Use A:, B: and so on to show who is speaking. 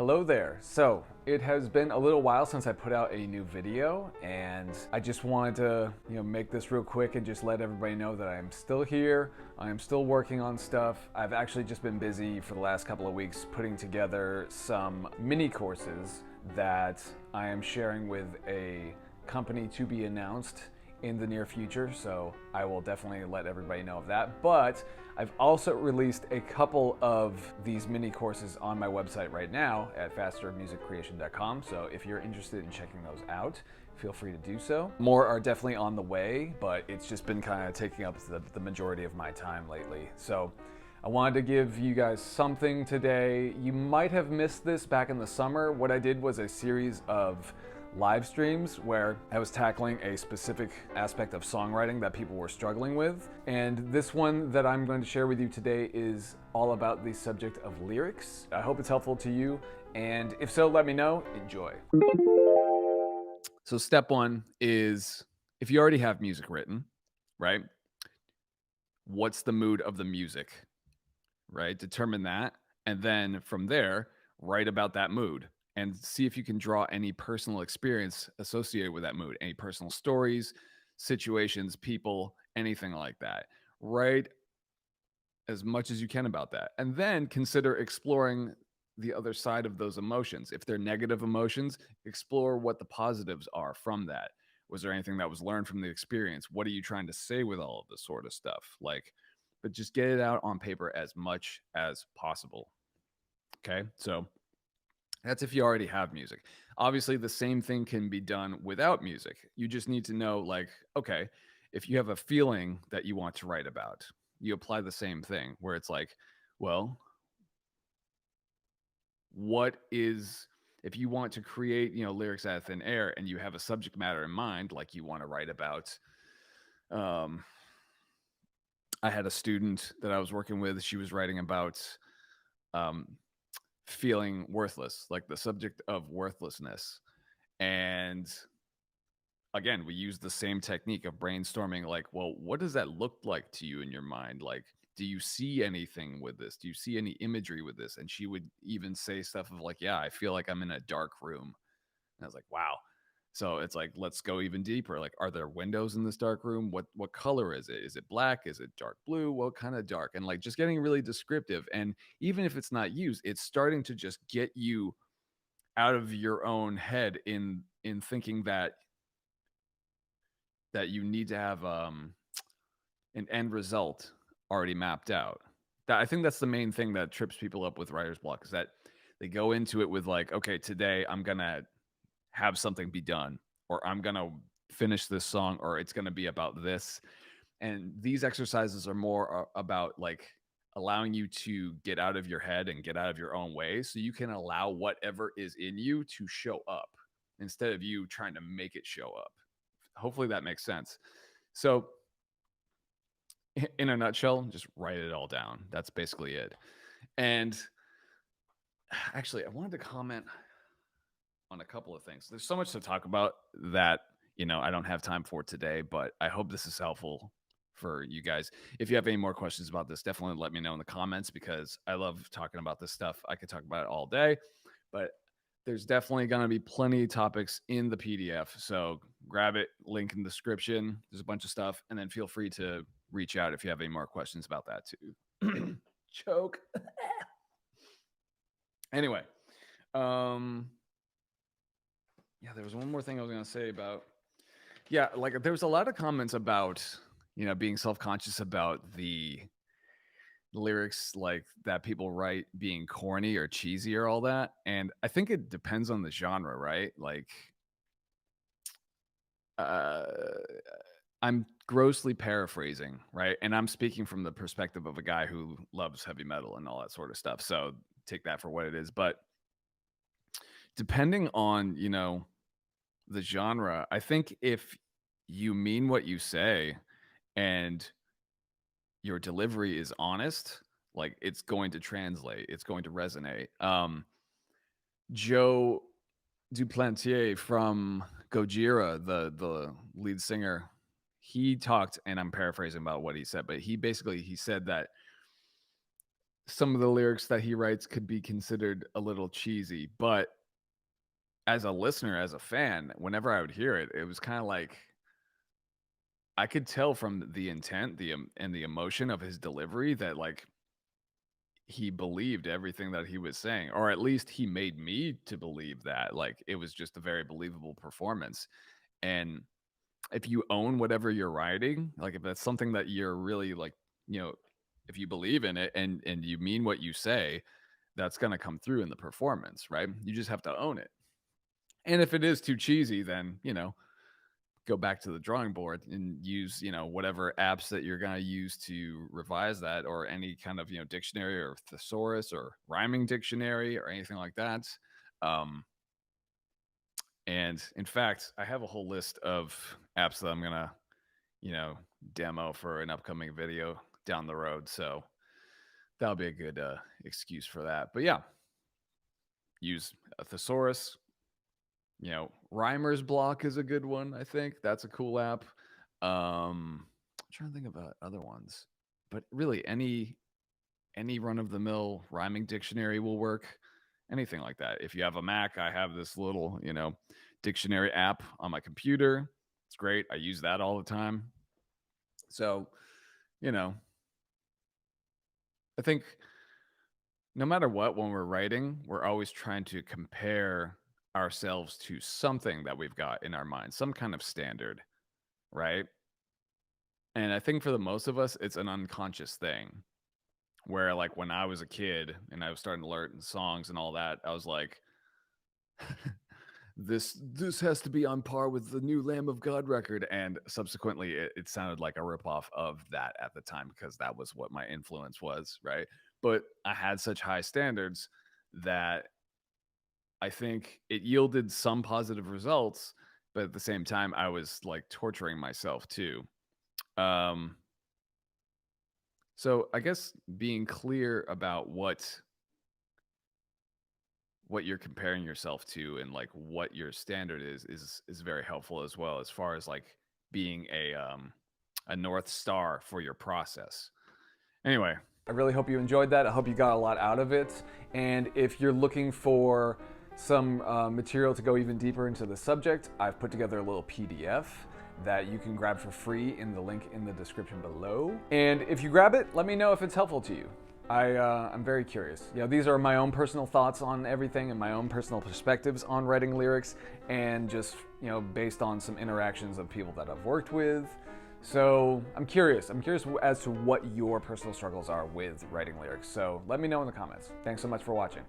A: Hello there. So it has been a little while since I put out a new video, and I just wanted to, make this real quick and just let everybody know that I am still here. I am still working on stuff. I've actually just been busy for the last couple of weeks putting together some mini courses that I am sharing with a company to be announced in the near future, so I will definitely let everybody know of that. But I've also released a couple of these mini courses on my website right now at fastermusiccreation.com, so if you're interested in checking those out, feel free to do so. More are definitely on the way, but it's just been kind of taking up the majority of my time lately. So I wanted to give you guys something today. You might have missed this back in the summer. What I did was a series of live streams where I was tackling a specific aspect of songwriting that people were struggling with. And this one that I'm going to share with you today is all about the subject of lyrics. I hope it's helpful to you, and if so, let me know. Enjoy. So step one is, if you already have music written, right? What's the mood of the music, right? Determine that, and then from there, write about that mood and see if you can draw any personal experience associated with that mood, any personal stories, situations, people, anything like that. Write as much as you can about that. And then consider exploring the other side of those emotions. If they're negative emotions, explore what the positives are from that. Was there anything that was learned from the experience? What are you trying to say with all of this sort of stuff? But just get it out on paper as much as possible. Okay. So that's if you already have music. Obviously, the same thing can be done without music. You just need to know, okay, if you have a feeling that you want to write about, you apply the same thing where it's like, well, what is, if you want to create, lyrics out of thin air and you have a subject matter in mind, like you want to write about, I had a student that I was working with, she was writing about, um, feeling worthless, like the subject of worthlessness. And again, we use the same technique of brainstorming, like, well, what does that look like to you in your mind? Like, do you see anything with this? Do you see any imagery with this? And she would even say stuff of like, yeah, I feel like I'm in a dark room. And I was like, wow. So it's like, let's go even deeper. Like, are there windows in this dark room? What color is it? Is it black? Is it dark blue? What kind of dark? And like just getting really descriptive. And even if it's not used, it's starting to just get you out of your own head in thinking that you need to have an end result already mapped out. I think that's the main thing that trips people up with writer's block, is that they go into it with like, okay, today I'm gonna have something be done, or I'm gonna finish this song, or it's gonna be about this. And these exercises are more about like allowing you to get out of your head and get out of your own way so you can allow whatever is in you to show up instead of you trying to make it show up. Hopefully that makes sense. So in a nutshell, just write it all down. That's basically it. And actually, I wanted to comment on a couple of things. There's so much to talk about that, I don't have time for today, but I hope this is helpful for you guys. If you have any more questions about this, definitely let me know in the comments, because I love talking about this stuff. I could talk about it all day, but there's definitely going to be plenty of topics in the PDF. So grab it, link in the description. There's a bunch of stuff. And then feel free to reach out if you have any more questions about that too. Choke. Anyway, yeah, there was one more thing I was going to say about, yeah, like there was a lot of comments about, being self-conscious about the lyrics like that people write being corny or cheesy or all that. And I think it depends on the genre, right? Like, uh, I'm grossly paraphrasing, right? And I'm speaking from the perspective of a guy who loves heavy metal and all that sort of stuff. So take that for what it is. But depending on, the genre, I think if you mean what you say and your delivery is honest, like it's going to translate, it's going to resonate. Joe Duplantier from Gojira, the lead singer, he talked, and I'm paraphrasing about what he said, but he said that some of the lyrics that he writes could be considered a little cheesy, but as a listener, as a fan, whenever I would hear it, it was kind of like I could tell from the intent, and the emotion of his delivery that like he believed everything that he was saying, or at least he made me to believe that. Like it was just a very believable performance. And if you own whatever you're writing, like if that's something that you're really like, you know, if you believe in it and you mean what you say, that's going to come through in the performance, right? You just have to own it. And if it is too cheesy, then, go back to the drawing board and use, whatever apps that you're going to use to revise that, or any kind of, dictionary or thesaurus or rhyming dictionary or anything like that. Um, and in fact, I have a whole list of apps that I'm going to, demo for an upcoming video down the road. So that'll be a good excuse for that. But yeah, use a thesaurus. Rhymer's Block is a good one. I think that's a cool app. I'm trying to think about other ones, but really any run of the mill rhyming dictionary will work. Anything like that. If you have a Mac, I have this little, dictionary app on my computer. It's great. I use that all the time. So, I think no matter what, when we're writing, we're always trying to compare ourselves to something that we've got in our mind, some kind of standard, right? And I think for the most of us, it's an unconscious thing where, like, when I was a kid and I was starting to learn songs and all that, I was like, this has to be on par with the new Lamb of God record. And subsequently, it sounded like a ripoff of that at the time because that was what my influence was, right? But I had such high standards that I think it yielded some positive results, but at the same time, I was like torturing myself too. Um, so I guess being clear about what you're comparing yourself to and like what your standard is very helpful as well, as far as like being a North Star for your process. Anyway, I really hope you enjoyed that. I hope you got a lot out of it. And if you're looking for some material to go even deeper into the subject, I've put together a little PDF that you can grab for free in the link in the description below. And if you grab it, let me know if it's helpful to you. I'm very curious. These are my own personal thoughts on everything and my own personal perspectives on writing lyrics, and just, based on some interactions of people that I've worked with. So I'm curious. I'm curious as to what your personal struggles are with writing lyrics. So let me know in the comments. Thanks so much for watching.